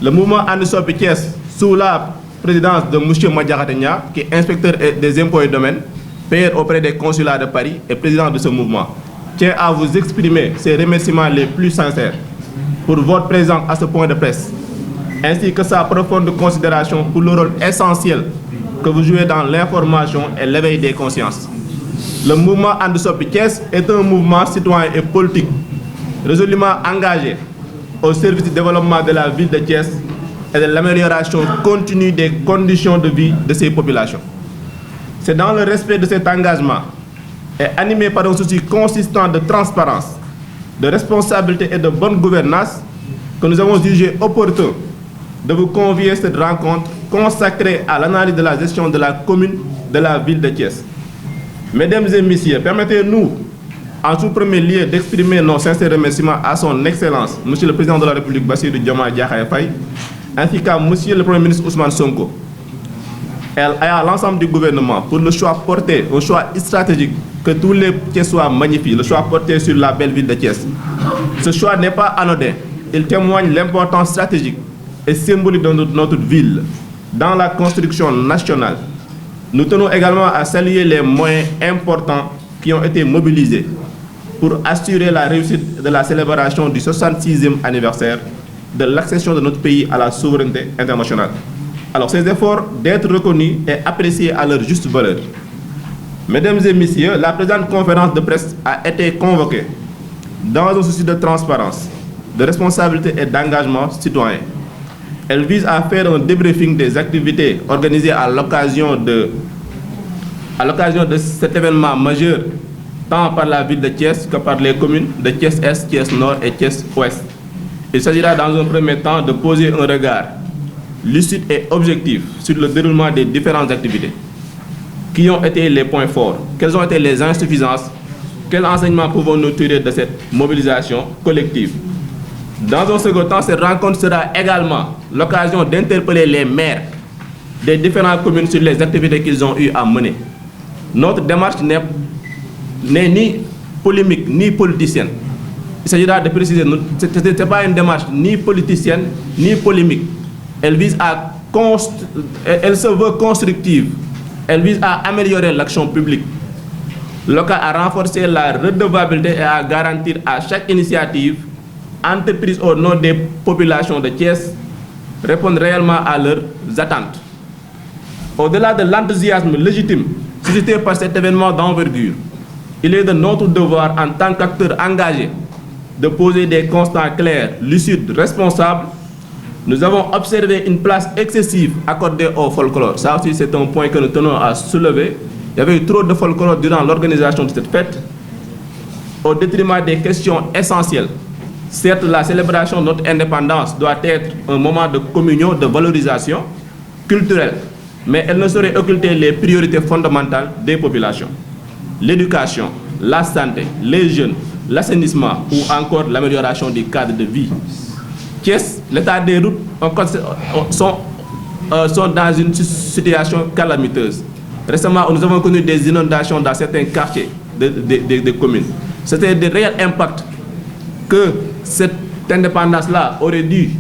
Le mouvement Andesop Thiès, sous la présidence de M. Madiaratenia, qui est inspecteur des impôts et domaines, payeur auprès des consulats de Paris et président de ce mouvement, tient à vous exprimer ses remerciements les plus sincères pour votre présence à ce point de presse, ainsi que sa profonde considération pour le rôle essentiel que vous jouez dans l'information et l'éveil des consciences. Le mouvement Andesop Thiès est un mouvement citoyen et politique résolument engagé au service du développement de la ville de Thiès et de l'amélioration continue des conditions de vie de ses populations. C'est dans le respect de cet engagement et animé par un souci consistant de transparence, de responsabilité et de bonne gouvernance que nous avons jugé opportun de vous convier à cette rencontre consacrée à l'analyse de la gestion de la commune de la ville de Thiès. Mesdames et messieurs, permettez-nous en tout premier lieu d'exprimer nos sincères remerciements à son Excellence, Monsieur le Président de la République, Bassirou Diomaye Diakhar Faye, ainsi qu'à Monsieur le Premier ministre Ousmane Sonko, et à l'ensemble du gouvernement pour le choix porté, un choix stratégique que tous les Thiessois magnifient, le choix porté sur la belle ville de Thiès. Ce choix n'est pas anodin, il témoigne l'importance stratégique et symbolique de notre ville dans la construction nationale. Nous tenons également à saluer les moyens importants qui ont été mobilisés pour assurer la réussite de la célébration du 66e anniversaire de l'accession de notre pays à la souveraineté internationale. Alors, ces efforts d'être reconnus et appréciés à leur juste valeur. Mesdames et messieurs, la présente conférence de presse a été convoquée dans un souci de transparence, de responsabilité et d'engagement citoyen. Elle vise à faire un débriefing des activités organisées à l'occasion de cet événement majeur, tant par la ville de Thiès que par les communes de Thiès-Est, Thiès-Nord et Thiès-Ouest. Il s'agira dans un premier temps de poser un regard lucide et objectif sur le déroulement des différentes activités. Qui ont été les points forts? Quelles ont été les insuffisances? Quels enseignements pouvons-nous tirer de cette mobilisation collective? Dans un second temps, cette rencontre sera également l'occasion d'interpeller les maires des différentes communes sur les activités qu'ils ont eu à mener. Notre démarche n'est ni polémique ni politicienne. Il s'agira de préciser, ce n'est pas une démarche ni politicienne ni polémique. Elle se veut constructive. Elle vise à améliorer l'action publique locale, à renforcer la redevabilité et à garantir à chaque initiative entreprise au nom des populations de Thiès répondre réellement à leurs attentes. Au-delà de l'enthousiasme légitime suscité par cet événement d'envergure, il est de notre devoir en tant qu'acteurs engagés de poser des constats clairs, lucides, responsables. Nous avons observé une place excessive accordée au folklore. Ça aussi, c'est un point que nous tenons à soulever. Il y avait eu trop de folklore durant l'organisation de cette fête, au détriment des questions essentielles. Certes, la célébration de notre indépendance doit être un moment de communion, de valorisation culturelle, mais elle ne saurait occulter les priorités fondamentales des populations. L'éducation, la santé, les jeunes, l'assainissement ou encore l'amélioration du cadre de vie. Thiès, l'état des routes sont dans une situation calamiteuse. Récemment, nous avons connu des inondations dans certains quartiers des communes. C'était des réels impacts que cette indépendance-là aurait dû,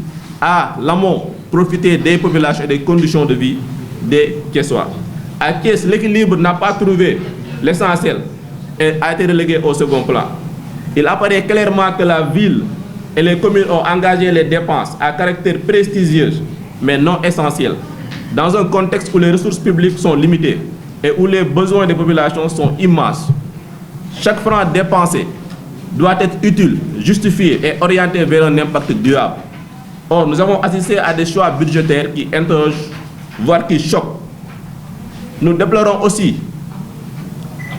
à l'amont, profiter des populations et des conditions de vie des Thiessois. À Thiès, l'équilibre n'a pas trouvé l'essentiel et a été relégué au second plan. Il apparaît clairement que la ville et les communes ont engagé les dépenses à caractère prestigieux, mais non essentiel, dans un contexte où les ressources publiques sont limitées et où les besoins des populations sont immenses. Chaque franc dépensé doit être utile, justifié et orienté vers un impact durable. Or, nous avons assisté à des choix budgétaires qui interrogent, voire qui choquent. Nous déplorons aussi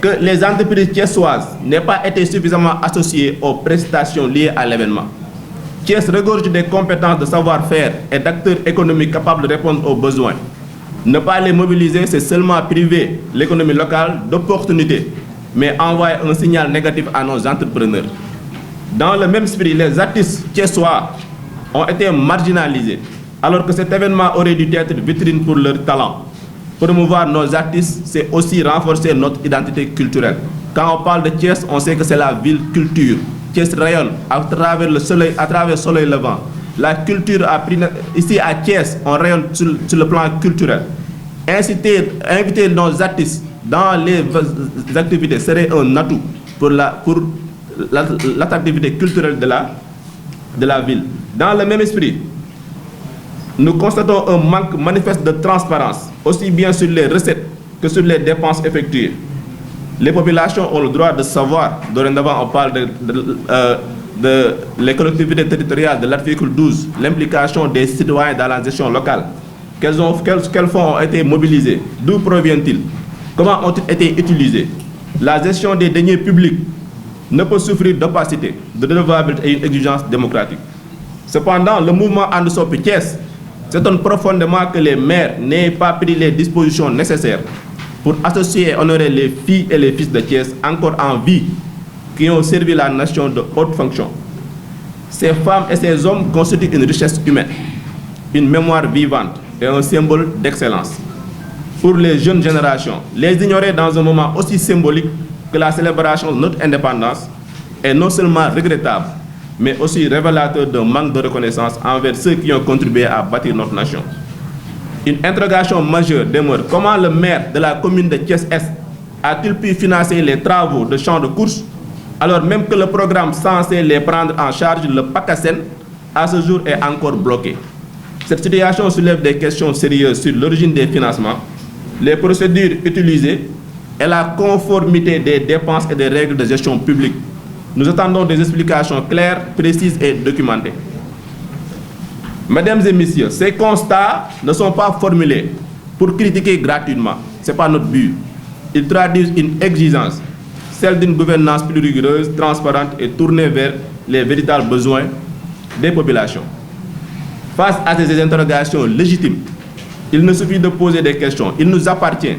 que les entreprises thiessoises n'aient pas été suffisamment associées aux prestations liées à l'événement. Thiès regorge des compétences de savoir-faire et d'acteurs économiques capables de répondre aux besoins. Ne pas les mobiliser, c'est seulement priver l'économie locale d'opportunités, mais envoyer un signal négatif à nos entrepreneurs. Dans le même esprit, les artistes thiessois ont été marginalisés, alors que cet événement aurait dû être vitrine pour leur talent. Promouvoir nos artistes, c'est aussi renforcer notre identité culturelle. Quand on parle de Thiès, on sait que c'est la ville culture. Thiès rayonne à travers le soleil levant. la culture a pris, ici à Thiès, on rayonne sur le plan culturel. Inviter nos artistes dans les activités serait un atout pour l'attractivité culturelle de la ville. Dans le même esprit, nous constatons un manque manifeste de transparence, aussi bien sur les recettes que sur les dépenses effectuées. Les populations ont le droit de savoir, dorénavant on parle de les collectivités territoriales, de l'article 12, l'implication des citoyens dans la gestion locale. Quels fonds ont été mobilisés? D'où proviennent-ils? Comment ont-ils été utilisés? La gestion des deniers publics ne peut souffrir d'opacité, de redevabilité et une exigence démocratique. Cependant, le mouvement And Soppi Thiès s'étonne profondément que les maires n'aient pas pris les dispositions nécessaires pour associer et honorer les filles et les fils de Thiès encore en vie qui ont servi la nation de haute fonction. Ces femmes et ces hommes constituent une richesse humaine, une mémoire vivante et un symbole d'excellence. Pour les jeunes générations, les ignorer dans un moment aussi symbolique que la célébration de notre indépendance est non seulement regrettable, mais aussi révélateur d'un manque de reconnaissance envers ceux qui ont contribué à bâtir notre nation. Une interrogation majeure demeure: comment le maire de la commune de Thiès-Est a-t-il pu financer les travaux de champs de course alors même que le programme censé les prendre en charge, le PACASEN, à ce jour est encore bloqué? Cette situation soulève des questions sérieuses sur l'origine des financements, les procédures utilisées et la conformité des dépenses et des règles de gestion publique. Nous attendons des explications claires, précises et documentées. Mesdames et messieurs, ces constats ne sont pas formulés pour critiquer gratuitement. Ce n'est pas notre but. Ils traduisent une exigence, celle d'une gouvernance plus rigoureuse, transparente et tournée vers les véritables besoins des populations. Face à ces interrogations légitimes, il ne suffit de poser des questions. Il nous appartient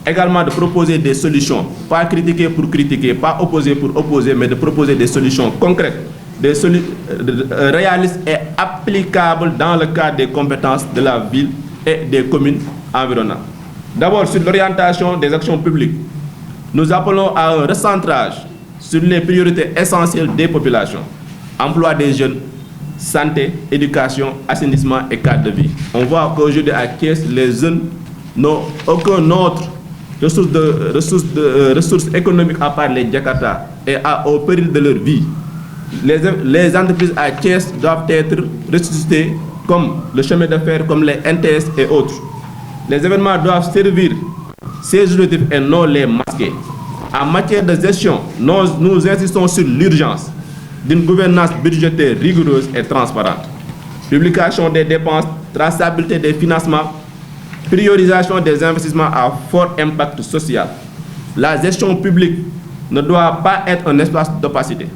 également de proposer des solutions, pas critiquer pour critiquer, pas opposer pour opposer, mais de proposer des solutions concrètes, réalistes et applicables dans le cadre des compétences de la ville et des communes environnantes. D'abord, sur l'orientation des actions publiques, nous appelons à un recentrage sur les priorités essentielles des populations: emploi des jeunes, santé, éducation, assainissement et cadre de vie. On voit qu'aujourd'hui à Thiès, les jeunes n'ont aucun autre ressources économiques à part les Jakarta et au péril de leur vie. Les entreprises à Thiès doivent être ressuscitées comme le chemin de fer, comme les NTS et autres. Les événements doivent servir ces objectifs et non les masquer. En matière de gestion, nous insistons sur l'urgence d'une gouvernance budgétaire rigoureuse et transparente. Publication des dépenses, traçabilité des financements, priorisation des investissements à fort impact social. La gestion publique ne doit pas être un espace d'opacité.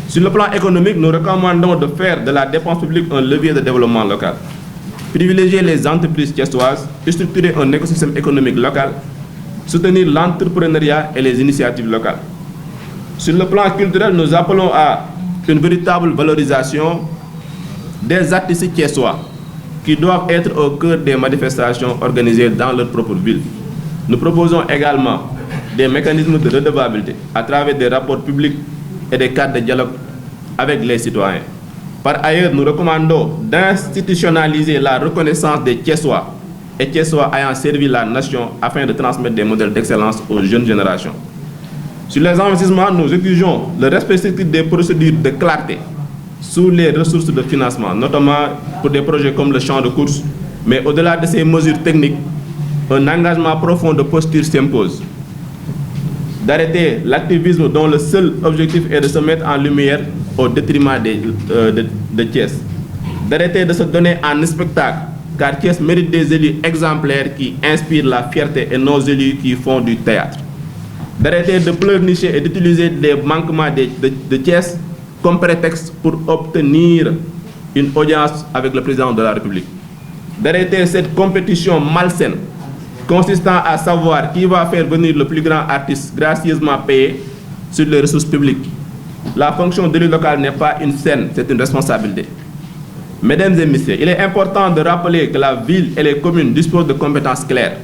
Sur le plan économique, nous recommandons de faire de la dépense publique un levier de développement local. Privilégier les entreprises thiessoises, structurer un écosystème économique local, soutenir l'entrepreneuriat et les initiatives locales. Sur le plan culturel, nous appelons à une véritable valorisation des artistes thiessois qui doivent être au cœur des manifestations organisées dans leur propre ville. Nous proposons également des mécanismes de redevabilité à travers des rapports publics et des cadres de dialogue avec les citoyens. Par ailleurs, nous recommandons d'institutionnaliser la reconnaissance des Thiessois et Thiessois ayant servi la nation afin de transmettre des modèles d'excellence aux jeunes générations. Sur les investissements, nous exigeons le respect strict des procédures de clarté sous les ressources de financement, notamment pour des projets comme le champ de course. Mais au-delà de ces mesures techniques, un engagement profond de posture s'impose. D'arrêter l'activisme dont le seul objectif est de se mettre en lumière au détriment de Thiès. D'arrêter de se donner en spectacle, car Thiès mérite des élus exemplaires qui inspirent la fierté et nos élus qui font du théâtre. D'arrêter de pleurnicher et d'utiliser les manquements de Thiès comme prétexte pour obtenir une audience avec le président de la République. D'arrêter cette compétition malsaine consistant à savoir qui va faire venir le plus grand artiste gracieusement payé sur les ressources publiques. La fonction d'élu local n'est pas une scène, c'est une responsabilité. Mesdames et messieurs, il est important de rappeler que la ville et les communes disposent de compétences claires.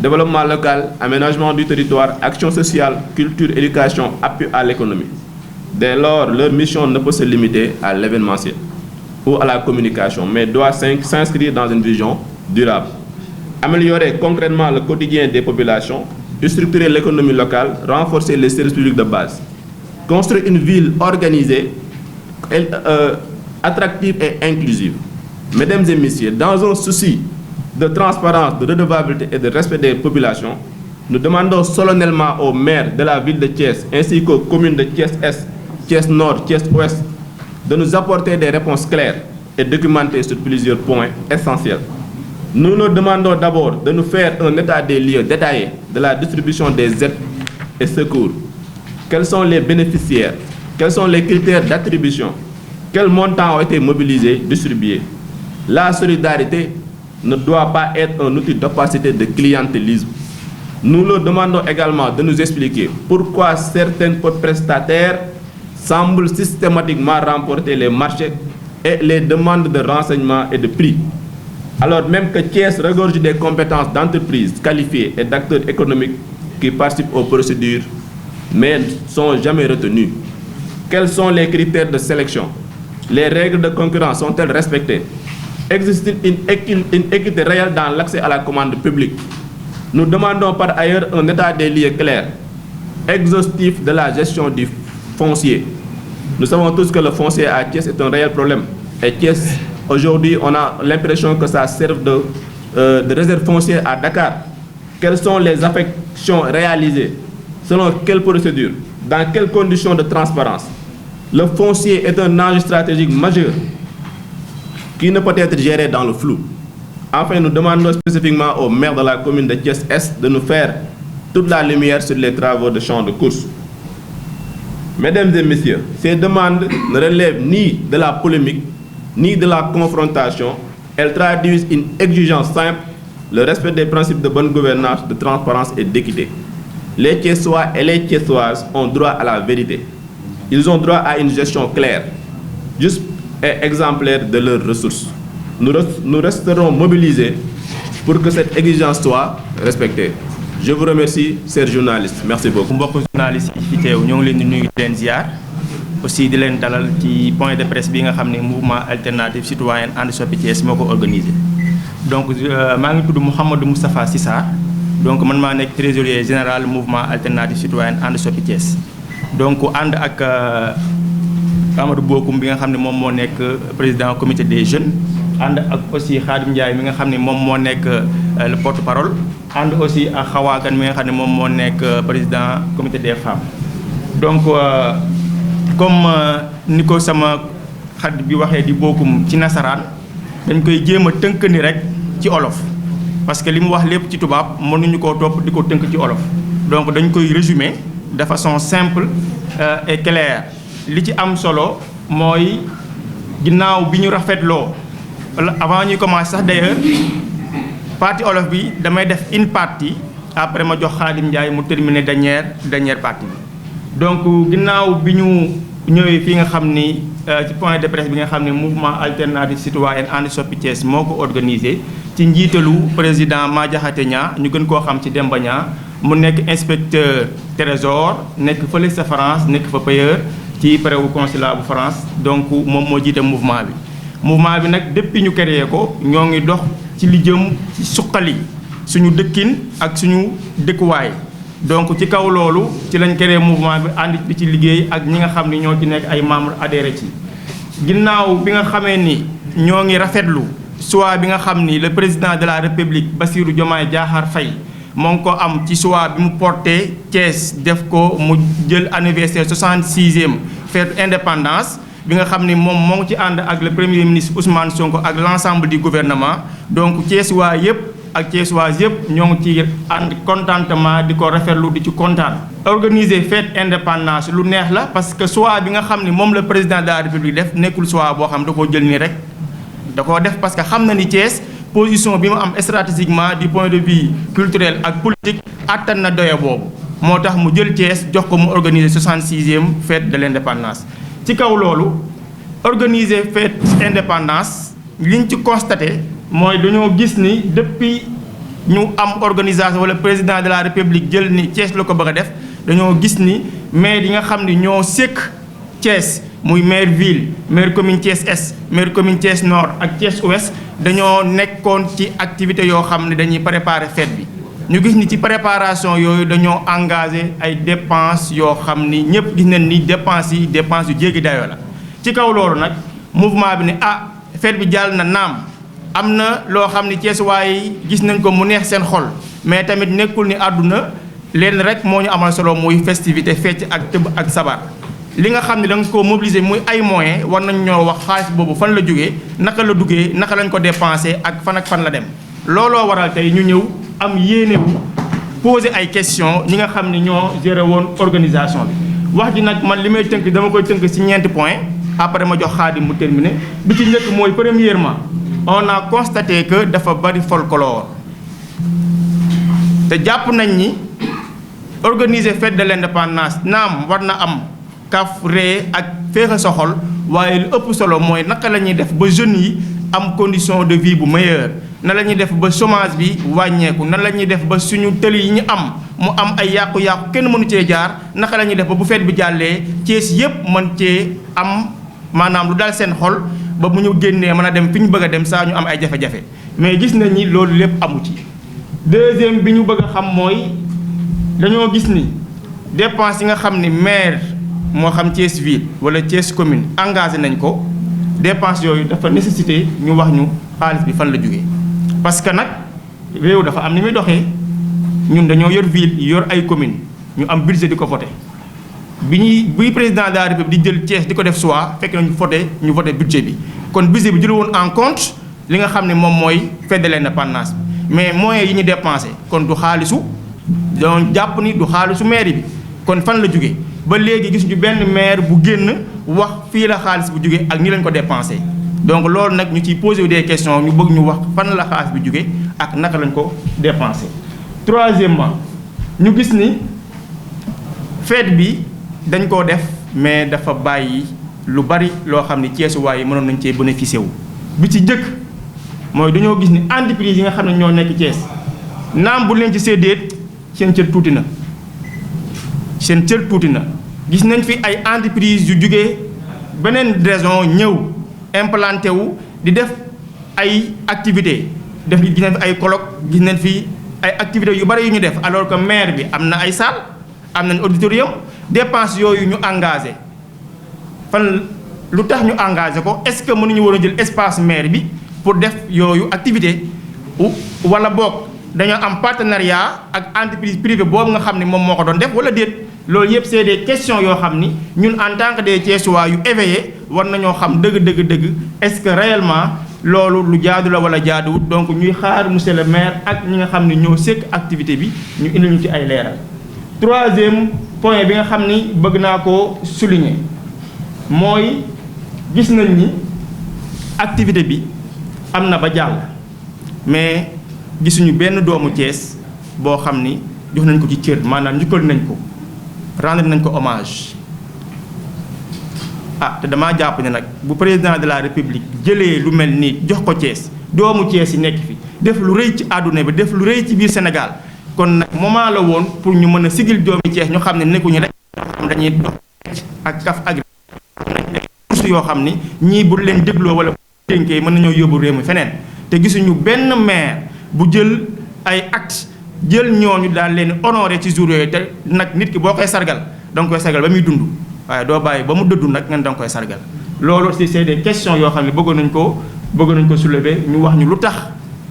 Développement local, aménagement du territoire, action sociale, culture, éducation, appui à l'économie. Dès lors, leur mission ne peut se limiter à l'événementiel. ou à la communication, mais doit s'inscrire dans une vision durable. Améliorer concrètement le quotidien des populations, structurer l'économie locale, renforcer les services publics de base. Construire une ville organisée, attractive et inclusive. Mesdames et messieurs, dans un souci de transparence, de redevabilité et de respect des populations, nous demandons solennellement aux maires de la ville de Thiès ainsi qu'aux communes de Thiès-Est, Thiès-Nord, Thiès-Ouest de nous apporter des réponses claires et documentées sur plusieurs points essentiels. Nous leur demandons d'abord de nous faire un état des lieux détaillé de la distribution des aides et secours. Quels sont les bénéficiaires? Quels sont les critères d'attribution? Quels montants ont été mobilisés, distribués? La solidarité ne doit pas être un outil d'opacité de clientélisme. Nous leur demandons également de nous expliquer pourquoi certains prestataires semblent systématiquement remporter les marchés et les demandes de renseignements et de prix, alors même que Thiès regorge des compétences d'entreprises qualifiées et d'acteurs économiques qui participent aux procédures, mais ne sont jamais retenus. Quels sont les critères de sélection? Les règles de concurrence sont-elles respectées? Existe-t-il une équité réelle dans l'accès à la commande publique? Nous demandons par ailleurs un état des lieux clair, exhaustif de la gestion du foncier. Nous savons tous que le foncier à Thiès est un réel problème. Et Thiès, aujourd'hui, on a l'impression que ça sert de réserve foncière à Dakar. Quelles sont les affections réalisées? Selon quelle procédure? Dans quelles conditions de transparence? Le foncier est un enjeu stratégique majeur qui ne peut être géré dans le flou. Enfin, nous demandons spécifiquement au maire de la commune de Thiès-Est de nous faire toute la lumière sur les travaux de champ de course. Mesdames et messieurs, ces demandes ne relèvent ni de la polémique, ni de la confrontation. Elles traduisent une exigence simple, le respect des principes de bonne gouvernance, de transparence et d'équité. Les Thiessois et les Thiessoises ont droit à la vérité. Ils ont droit à une gestion claire, juste et exemplaire de leurs ressources. Nous resterons mobilisés pour que cette exigence soit respectée. Je vous remercie, chers journalistes. Merci beaucoup. mbokk journalistes yi fi teew ñoo ngi leen di nuyu di leen ziar aussi di leen dalal ci point de presse bi nga xam ne mouvement alternative citoyen And Soppi Thiès moo ko organisé. Donc maa ngi tudd Mouhamadou Moustapha Sissa, donc man maa nekk trésorier général mouvement alternative citoyen And Soppi Thiès. Donc ànd ak Amadou Bokoum bi nga xam ne moom moo nekk président comité des jeunes. ànd ak aussi Khadim Ndiaye mi nga xam ne moom moo nekk le porte-parole ànd aussi ak Xawaakan mi nga xam ne moom moo nekk président comité des femmes. Donc comme ni ko sama xarit bi waxee di bokkum ci nasaraan dañ koy jéem a tënk ni rek ci olof parce que li mu wax lépp ci tubaab mënuñu koo topp di ko tënk ci olof. Donc dañ koy résumer de façon simple et claire. Li ci am solo mooy ginnaaw bi ñu rafetloo. Avant ñuy commencer sax d'ailleurs partie olof bi damay def une partie après ma jox Khadim Ndiaye mu terminer dernière partie bi. Donc ginnaaw bi ñu ñëwee fii nga xam ni ci point de presse bi nga xam ne mouvement alternative citoyen And Soppi Thiès moo ko organisé ci njiitalu président Madiakhaté Niang ñu gën koo xam ci Demba Niang mu nekk inspecteur trésor nekk fële sa France nekk fa payeur ci préwu consulat bu France. Donc moom moo jiite mouvement bi. Mouvement bi nag depuis ñu créé ko ñoo ngi dox ci li jëm ci suqali suñu dëkkin ak suñu dëkkuwaay. Donc ci kaw loolu ci lañ créé mouvement bi ànd di ci liggéey ak ñi nga xam ni ñoo ci nekk ay membres adhéré ci. Ginnaaw bi nga xamee ni ñoo ngi rafetlu choix bi nga xam ni le président de la République Bassirou Diomaye Diakhar Faye moo ngi ko am ci choix bi mu porté Thiès def ko mu jël anniversaire 66e fête indépendance. bi nga xam ni moom moo ngi ci ànd ak le premier ministre Ousmane Sonko ak l'ensemble du gouvernement. Donc Thiessois yëpp ak Thiessoises yëpp ñoo ngi ci ànd contentement di ko rafetlu di ci kontaan. Organiser fête indépendance lu neex la parce que choix bi nga xam ni moom le président de la République def nekkul choix boo xam da koo jël nii rek da koo def parce que xam na ni Thiès position bi mu am stratégiquement du point de vue culturel ak politique attan na doye boobu moo tax mu jël Thiès jox ko mu organiser 66e fête de l'indépendance. ci kaw loolu organiser fête indépendance liñ ci constaté mooy dañoo gis ni depuis ñu am organisation wala président de la République jël ni Thiès la ko bëgg a def dañoo gis ni maire yi nga xam ni ñoo sekk Thiès muy maire ville maire commune Thiès Est maire commune Thiès Nord ak Thiès Ouest dañoo nekkoon ci activité yoo xam ne dañuy préparer fête bi ñu gis ni ci préparation yooyu dañoo engagé ay dépenses yoo xam ni ñëpp gis nañ ni dépenses yu jéggi dayoo la ci kaw loolu nag mouvement bi ne fête bi jàll na naam am na loo xam ni Thiès waaye gis nañ ko mu neex seen xol mais tamit nekkul ni àdduna leen rek moo ñu amal solo muy festivité fecc ak tëb ak sabar li nga xam ne da nga ko mobiliser muy ay moyens war nañ ñoo wax xaalis boobu fan la jógee naka la duggee naka lañ ko dépensé ak fan la dem looloo waral tey ñu ñëw am yéene wu poser ay questions ñi nga xam ne ñoo géré woon organisation bi wax ji nag man li may tënk dama koy tënk ci ñeenti points après ma jox Khadim mu terminer bi ci njëkk mooy premièrement on a constaté que dafa bari folklore te jàpp nañ ni organiser fête de l'indépendance naam war na am kaf ree ak féexa soxol waaye lu ëpp solo mooy naka la ñuy def ba jeunes yi am condition de vie bu meilleure na la ñuy def ba chômage bi wàññeeku nan la ñuy def ba suñu tëli yi ñu am mu am ay yàqu-yàqu kenn mënu cee jaar naka la ñuy def ba bu fête bi jàllee Thiès yépp mën cee am maanaam lu dal seen xol ba bu ñu génnee mën a dem fi ñu bëgg a dem saa ñu am ay jafe-jafe mais gis nañ ni loolu lépp amu ci. deuxième bi ñu bëgg a xam mooy dañoo gis ni dépense yi nga xam ni maire moo xam Thiès ville wala Thiès commune engagé nañ ko dépense yooyu dafa nécessité ñu wax ñu xaalis bi fan la jógee parce que nag réew dafa am ni muy doxee ñun dañoo yor ville yor ay commune ñu am budget di ko voté buy président de la République di jël Thiès di ko def choix fekk na ñu voté budget bi kon budget bi jël woon en compte li nga xam ne moom mooy fête de l'indépendance mais moyens yi ñu dépensé kon du xaalisu doon jàpp ni du xaalisu mairie bi kon fan la jógee ba léegi gis ñu benn maire bu génn wax fii la xaalis bu jógee ak ni lañ ko dépensé donc loolu nag ñu ciy posé des questions ñu bëgg ñu wax fan la xaalis bi jógee ak naka lañ ko dépensé. troisièmement ñu gis ni fête bi dañ koo def mais dafa bàyyi lu bari loo xam ni Thiessuwaay yi mënoon nañ cee bénéficié wu bi ci njëkk mooy dañoo gis ni entreprise yi nga xam ne ñoo nekk Thiès naam bu leen ci séddee seen cër tuuti na gis nañ fi ay entreprise yu jugee beneen raison ñëw implanté wu di def ay activité gis nañ fi ay colloque gis nañ fi ay activités yu bari yu ñu def alors que maire bi am na ay salle am nañ auditorium dépense yooyu ñu engagé fan lu tax ñu engagé ko est-ce que mënuñu war a jël espace maire bi pour def yooyu activité wala boog dañoo am partenariat ak entreprise privée boobu nga xam ne moom moo ko doon def wala déet loolu yëpp c'est des questions yoo xam ni ñun en tant que des Thiessois yu éveillés war nañoo xam dëgg est-ce que réellement loolu lu jaadu la wala jaaduwut donc ñuy xaar monsieur le maire ak ñi nga xam ne ñoo sekk activité bi ñu indi ñu ci ay leeral. troisième point bi nga xam ni bëgg naa ko souligner mooy gis nañ ni activité bi am na ba jàll mais gisuñu benn doomu Thiès boo xam ni jox nañ ko ci cër maanaam njukkal nañ ko rendre nañ ko hommage te damaa jàpp ne nag bu président de la république jëlee lu mel nii jox ko Thiès doomu Thiès yi nekk fi def lu rëy ci àdduna bi def lu rëy ci biir Sénégal kon nag moment la woon pour ñu mën a sigil doomi Thiès ñu xam ne nekkuñu rek xam dañuy dox ak kaf ak yoo xam ni ñii bu leen dégloo wala dénkee mën nañoo yóbbu réew mi feneen te gisuñu benn maire bu jël ay acte jël ñooñu daal leen honoré ci jour yooyu te nag nit ki boo koy sargal da nga koy sargal ba muy dund waaye doo bàyyi ba mu dëddu nag ngeen da nga koy sargal loolu aussi c'est des questions yoo xam ne bëggoon nañ ko soulever ñu wax ñu lu tax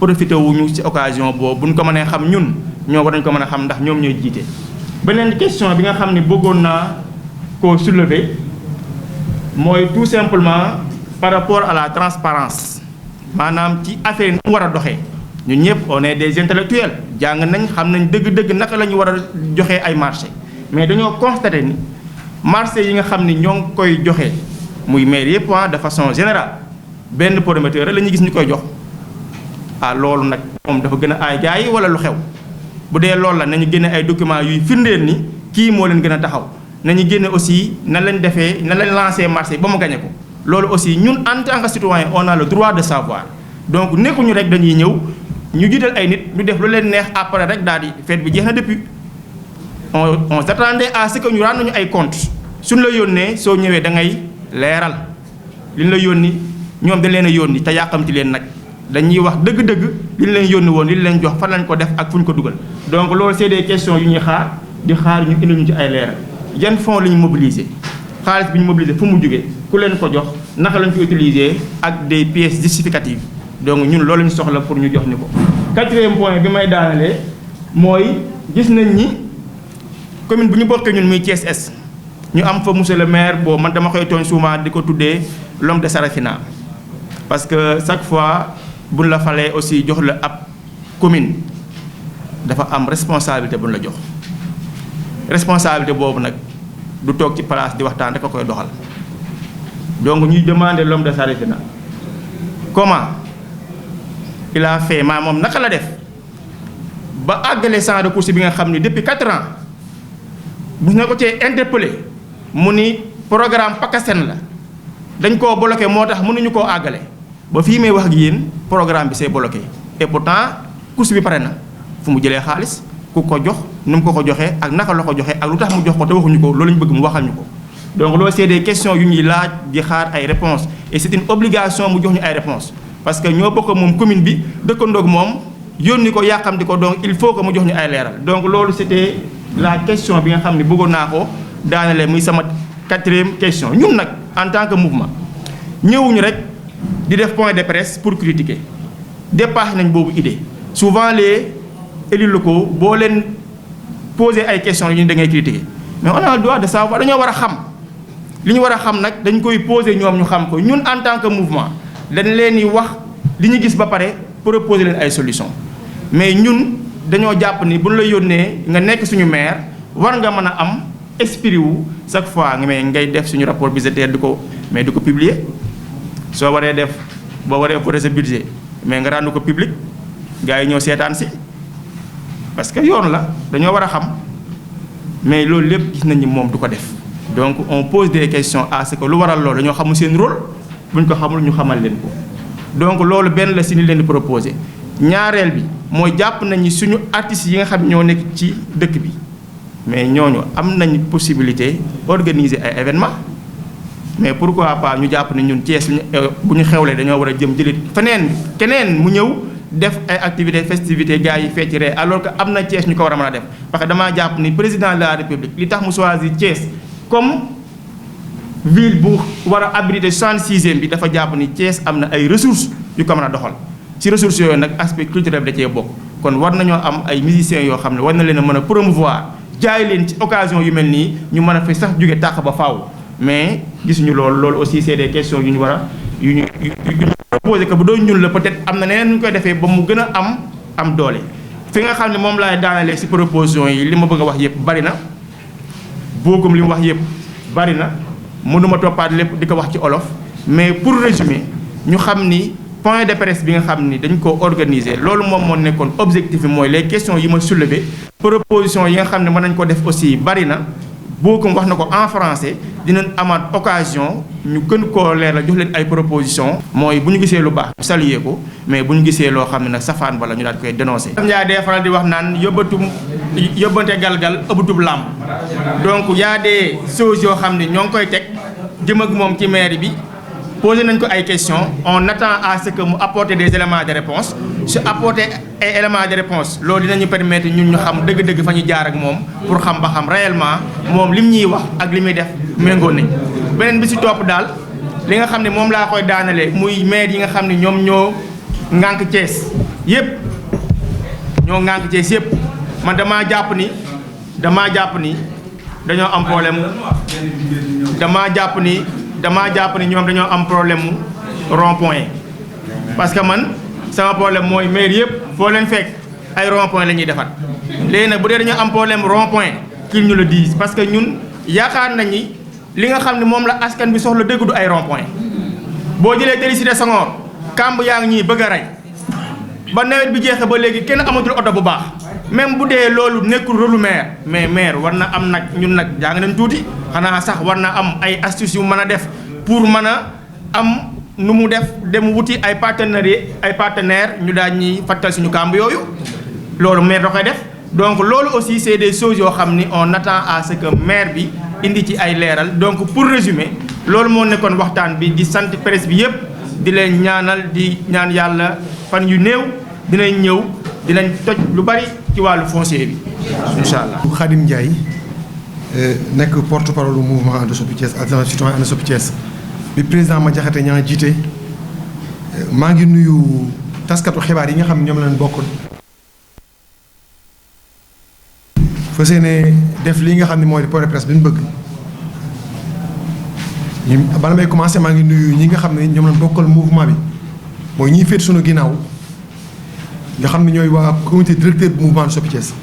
profité wuñu ci occasion boobu buñ ko mënee xam ñun ñoo war nañ ko mën a xam ndax ñoom ñooy jiite. beneen question bi nga xam ne bëggoon naa koo soulever mooy tout simplement par rapport à la transparence maanaam ci affaire yi mu war a doxee ñun ñëpp on est des intellectuels jàng nañ xam nañ dëgg-dëgg naka la ñu war a joxee ay marché mais dañoo constaté ni marché yi nga xam ni ñoo ngi koy joxe muy maire yëpp de façon générale benn promoteur la ñuy gis ñu koy jox loolu nag moom dafa gën a aay gars yi wala lu xew bu dee loolu la nañu génne ay documents yuy firndeel ni kii moo leen gën a taxaw nañu génne aussi nan lañ defee nan lañ lancé marché ba mu gañe ko loolu aussi ñun en tant que citoyen on a le droit de savoir donc nekkuñu rek dañuy ñëw ñu jiital ay nit ñu def lu leen neex après rek daal di fête bi jeex na depuis on s'attendait à ce que ñu rendre nañu ay compte suñu la yónnee soo ñëwee da ngay leeral li ñu la yónni ñoom dañ leen a yónni te yàqamti leen nag dañuy wax dëgg-dëgg li ñu leen yónni woon li ñu leen jox fan lañ ko def ak fu ñu ko dugal donc loolu c'est des questions yu ñuy xaar ñu indi ñu ci ay leeral yan fonds la ñu mobiliser xaalis bi ñu mobiliser fu mu jógee ku leen ko jox naka lañ ko utiliser ak des pièces justificatives donc ñun loolu ñu soxla pour ñu jox ni ko. quatrième point bi may daanalee mooy gis nañ ni commune bu ñu bokkee ñun muy Thiès Est ñu am fa monsieur le maire boobu man dama koy tooñ souvent di ko tuddee l'homme de Sarafina parce que chaque fois buñ la falee aussi jox la ab commune dafa am responsabilité buñ la jox responsabilité boobu nag du toog ci place di waxtaan rek a koy doxal donc ñuy demander l'homme de Sarafina comment il a fait moom naka la def ba àggale champ de course bi nga xam ni depuis 4 ans bu ñu ko cee interpellé mu ni programme PACASEN la dañ koo bloqué moo tax mënuñu koo àggale ba fii may wax ak yéen programme bi c'est bloqué et pourtant course bi pare na fu mu jëlee xaalis ku ko jox nu mu ko joxee ak naka la ko joxee ak lu tax mu jox ko te waxuñu ko loolu ñu bëgg mu waxal ñu ko donc loolu c'est des questions yu ñuy laaj di xaar ay réponses et c'est une obligation mu jox ñu ay réponses parce que ñoo bokk moom commune bi dëkkandoog moom yónni ko yàqamti ko donc il faut que mu jox ñu ay leeral donc loolu c'était la question bi nga xam ne bëggoon naa ko daanale muy sama 4e question ñun nag en tant que mouvement ñëwuñu rek di def point de presse pour critiquer dépassé nañ boobu idée souvent les élus locaux boo leen poser ay questions yu ñu da ngay critiquer mais on a le droit de savoir dañoo war a xam li ñu war a xam nag dañ koy poser ñoom ñu xam ko ñun en tant que mouvement dañ leen di wax li ñu gis ba pare proposer leen ay solutions mais ñun dañoo jàpp ni bu ñu la yónnee nga nekk suñu maire war nga mën a am esprit wu chaque fois ngay def suñu rapport budgétaire di ko publier soo waree def boo waree voter sa budget mais nga rendu ko public gars yi ñëw seetaan si parce que yoon la dañoo war a xam mais loolu lépp gis nañ ni moom du ko def donc on pose des questions à ce que lu waral loolu dañoo xamul seen rôle bu ñu ko xamul ñu xamal leen ko donc loolu benn la si ni leen di proposer ñaareel bi mooy jàpp nañu suñu artistes yi nga xam ñoo nekk ci dëkk bi mais ñooñu am nañ possibilité organiser ay événements mais pourquoi pas ñu jàpp ne ñun Thiès bu ñu xewlee dañoo war a jëm jëlit feneen keneen mu ñëw def ay activités festivités gars yi fecc ree alors que am na Thiès ñu ko war a mën a def parce que damaa jàpp ni président de la République li tax mu choisir Thiès comme ville bu war a abriter 66e bi dafa jàpp ni Thiès am na ay ressources yu ko mën a doxal ci ressources yooyu nag aspect culturel bi da cee bokk kon war nañoo am ay musiciens yoo xam ne war na leen a mën a promouvoir jaay leen ci occasion yu mel nii ñu mën a fi sax jóge tàq ba faaw mais gisuñu loolu aussi c'est des questions yu ñu war a yu ñu proposé que bu doon ñun la peut-être am na neneen ñu koy defee ba mu gën a am doole fi nga xam ne moom laay daanalee ci proposition yi li ma bëgg a wax yëpp bari na boogum li mu wax yëpp bari na mënuma toppaat lépp di ko wax ci olof mais pour résumer ñu xam ni point de presse bi nga xam ni dañ ko organiser loolu moom moo nekkoon objectif bi mooy les questions yi ma soulevé proposition yi nga xam ne mën nañ ko def aussi bari na bookum wax na ko en français dinañ amaat occasion ñu gën koo leeral jox leen ay propositions mooy bu ñu gisee lu baax saluer ko mais bu ñu gisee loo xam ne nag safaan bala ñu daal koy dénoncer. yaa dee faral di wax naan yóbbante galgal ëbbutub làmb donc y a des choses yoo xam ne ñoo ngi koy teg jëm ak moom ci mairie bi posé nañ ko ay questions on attend à ce que mu apporter des éléments de réponse su apporter ay éléments de réponse loolu dinañu permettre ñun ñu xam dëgg-dëgg fa ñu jaar ak moom pour xam ba xam réellement moom lim ñuy wax ak li muy def méngoo nañ beneen bi si topp daal li nga xam ne moom laa koy daanale muy maire yi nga xam ne ñoom ñoo ŋànk Thiès yëpp man damaa jàpp ni dañoo am problème damaa jàpp ni ñoom dañoo am problème mu rond-point parce que man sama problème mooy maire yëpp foo leen fekk ay rond-point la ñuy defar léegi nag bu dee dañoo am problème rond-point qu'ils ñu le disent parce que ñun yaakaar nañ ni li nga xam ne moom la askan bi soxla dëgg du ay rond-point boo jëlee Félicité Senghor kamb yaa ngi ñuy bëgg a rey ba nawet bi jeexee ba léegi kenn amatul oto bu baax même bu dee loolu nekkul rôle maire mais maire war na am nag ñun nag jàng nañ tuuti xanaa sax war na am ay astuces yu mën a def pour mën a am nu mu def dem wuti ay partenaires ñu daal ñuy fattal suñu kàmb yooyu loolu maire da koy def donc loolu aussi c'est des choses yoo xam ni on attend à ce que maire bi indi ci ay leeral donc pour résumer loolu moo nekkoon waxtaan bi di sant presse bi yëpp di leen ñaanal di ñaan yàlla fan yu néew dinañ ñëw dinañ toj lu bari ci wàllu foncier bi incha allah. Khadim Ndiaye nekk porte-parole du mouvement And Soppi Thiès alternative citoyen And Soppi Thiès bi président Madiakhaté Niang jiite maa ngi nuyu taskatu xibaar yi nga xam ne ñoom lañ bokk fas yéene def lii nga xam ne mooy point de presse bi ñu bëgg ñu bala may commencé maa ngi nuyu ñi nga xam ne ñoom lañ bokkal mouvement bi mooy ñiy féet suñu ginnaaw nga xam ne ñooy waa comité directeur bu mouvement And Soppi Thiès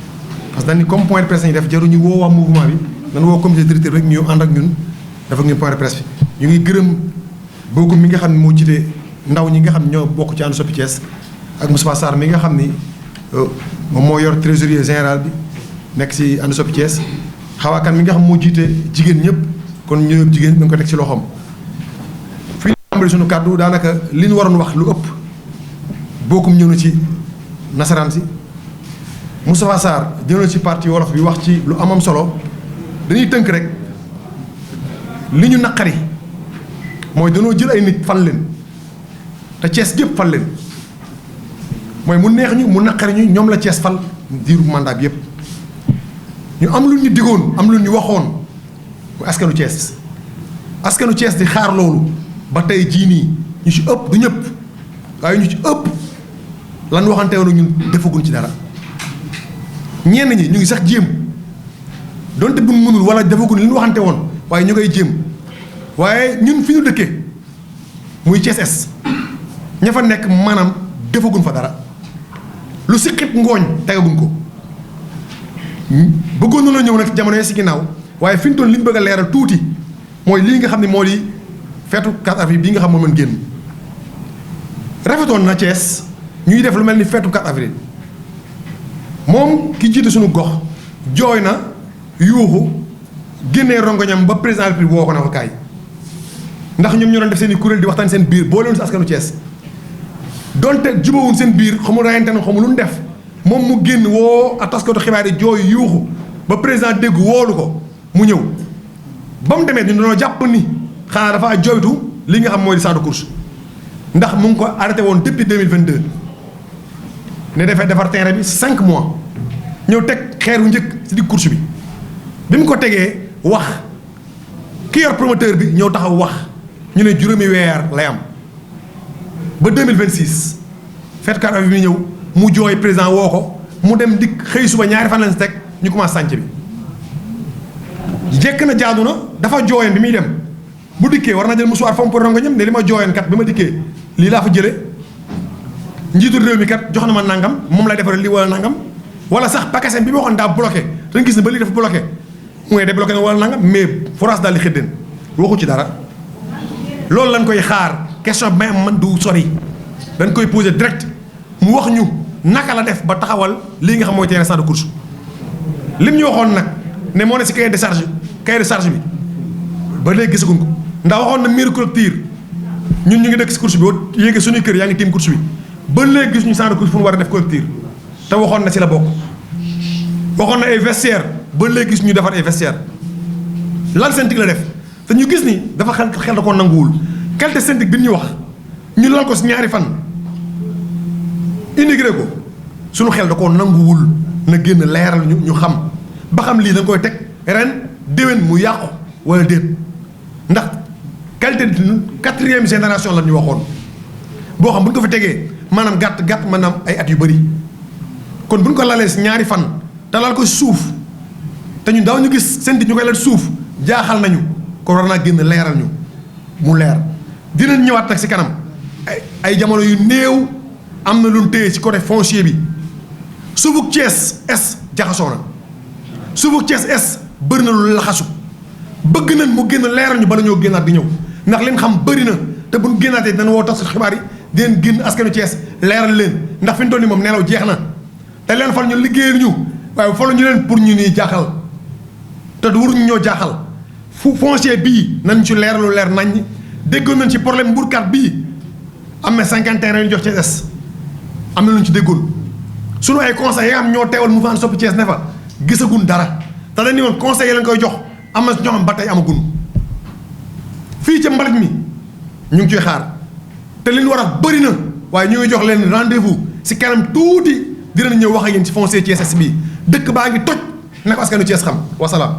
parce que dañ ni comme point de presse ñu def jaruñu woo waa mouvement bi dañ woo comité directeur rek ñu ànd ak ñun dafa ñun point de presse bi ñu ngi gërëm boogu mi nga xam ne moo jiite ndaw ñi nga xam ne ñoo bokk ci And Soppi Thiès ak Moustapha Sarr mi nga xam ni moom moo yor trésorier général bi nekk ci And Soppi Thiès xawaakan mi nga xam moo jiite jigéen ñëpp kon ñu jigéen ñu ngi ko teg ci loxoom. fii ñu tàmbali suñu kàddu daanaka li ñu waroon wax lu ëpp bokkum ñëw na ci nasaraan si Moustapha Sarr ñëw na ci parti wolof bi wax ci lu amam solo dañuy tënk rek li ñu naqari mooy dañoo jël ay nit fal leen te Thiès gépp fal leen mooy mu neex ñu mu naqari ñu ñoom la Thiès fal diiru mandat bi yëpp ñu am lu ñu digoon am lu ñu waxoon mu askanu Thiès di xaar loolu ba tey jii nii ñu ci ëpp du ñëpp waaye ñu ci ëpp lan waxante woon ñun defaguñ ci dara ñenn ñi ñu ngi sax jéem donte buñ mënul wala defaguñ li ñu waxante woon waaye ñu ngay jéem waaye ñun fi ñu dëkkee muy Thiès Est ña fa nekk maanaam defaguñ fa dara lu si xib ngooñ tegaguñ ko bëggoon na la ñëw nag jamono yi si ginnaaw waaye fi ñu doon li ñu bëgg a leeral tuuti mooy lii nga xam ne moo di feetu 4 avril bii nga xam moo mën génn rafetoon na Thiès ñuy def lu mel ni feetu 4 avril moom ki jiite suñu gox jooy na yuuxu génnee rongoñam ba président bi woo ko na ko kaay ndax ñoom ñoo doon def seen i kuréel di waxtaan seen biir boo leen si askanu Thiès donte jubawuñ seen biir xamul rayante na xamul lu ñu def moom mu génn woo a taskatu xibaar yi jooy yuuxu ba président dégg woolu ko mu ñëw ba mu demee ñu dañoo jàpp ni xanaa dafa jooytu li nga xam mooy di champ de course ndax mu ngi ko arrêté woon depuis 2022 ne dafay defar terrain bi 5 mois ñëw teg xeeru njëkk si di course bi mu ko tegee wax ki yor promoteur bi ñëw taxaw wax ñu ne juróomi weer lay am ba 2026 fête 4 avril bi ñëw mu jooy président woo ko mu dem dikk xëy suba ñaari fan lañ si teg ñu commencé sànc bi jekk na jaadu na dafa jooyoon bi muy dem bu dikkee war na jël musuwaar fam pour rongo ñëm ne li ma jooyoon kat bi ma dikkee lii laa fa jële njiitu réew mi kat jox na ma nangam moom lay defaree lii wala nangam wala sax pakasem bi ma waxoon daa bloqué dañ gis ne ba lii dafa bloqué mu ne débloqué na wala nangam mais forage daal di xëddeen waxu ci dara loolu lañ koy xaar question bi may man du sori dañ koy posé direct mu wax ñu naka la def ba taxawal lii nga xam mooy terrain champ de course lim ñu waxoon nag ne moo ne si cahier de charge bi ba léegi gisaguñ ko ndax waxoon na mairie clôture ñun ñu ngi dëkk si course bi boo yéegee suñuy kër yaa ngi tiim course bi ba léegi gis ñu champ de course fu ñu war a def clôture te waxoon na si la bokk waxoon na ay vestiaire ba léegi gis ñu defar ay vestiaire lan syndic la def te ñu gis ni dafa xel da koo nanguwul qualité syndic bi ñu wax ñu lal ko si ñaari fan immigré ko suñu xel da koo nanguwul na génn leeral ñu xam ba xam lii dañ koy teg ren déwén mu yàqu wala déet ndax qualité de 4e génération la ñu waxoon boo xam bu ñu ko fi tegee maanaam gàtt maanaam ay at yu bëri kon bu ñu ko lalee si ñaari fan te lal ko suuf te ñu daaw ñu gis seen di ñu koy lal suuf jaaxal nañu ko war naa génn leeral ñu mu leer dinañ ñëwaat nag si kanam ay jamono yu néew am na lu ñu téye ci côté foncier bi suufuk Thiès Est jaxasoo na suufuk Thiès Est bëri na lu laxasu bëgg nañ mu génn leeral ñu bala ñoo génnaat di ñëw ndax leen xam bëri na te buñ génnaatee dinañ woo tax xibaar yi di leen génn askanu Thiès leeral leen ndax fi ñu toll nii moom nelaw jeex na te leen fal ñu liggéeyal ñu waaye falu ñu leen pour ñu nii jaaxal te du waruñu ñoo jaaxal fu foncier bii nañ ci leeralu leer nañ déggoon nañ ci problème mburkat bii am na 51 ñu jox Thiès Est am na lu ñu ci déggoon sunu ay conseils yi nga xam ñoo teewal mouvement And Soppi Thiès ne fa gisagun dara te dañ ni woon conseils yi lañ koy jox am na ñoo xam ba tey amagun fii ca mbalit mi ñu ngi ciy xaar te li ñu war a bëri na waaye ñu ngi jox leen rendez-vous si kanam tuuti dinañ ñëw wax ak yéen ci foncier Thiès bii dëkk baa ngi toj na ko askanu Thiès xam wasalaam.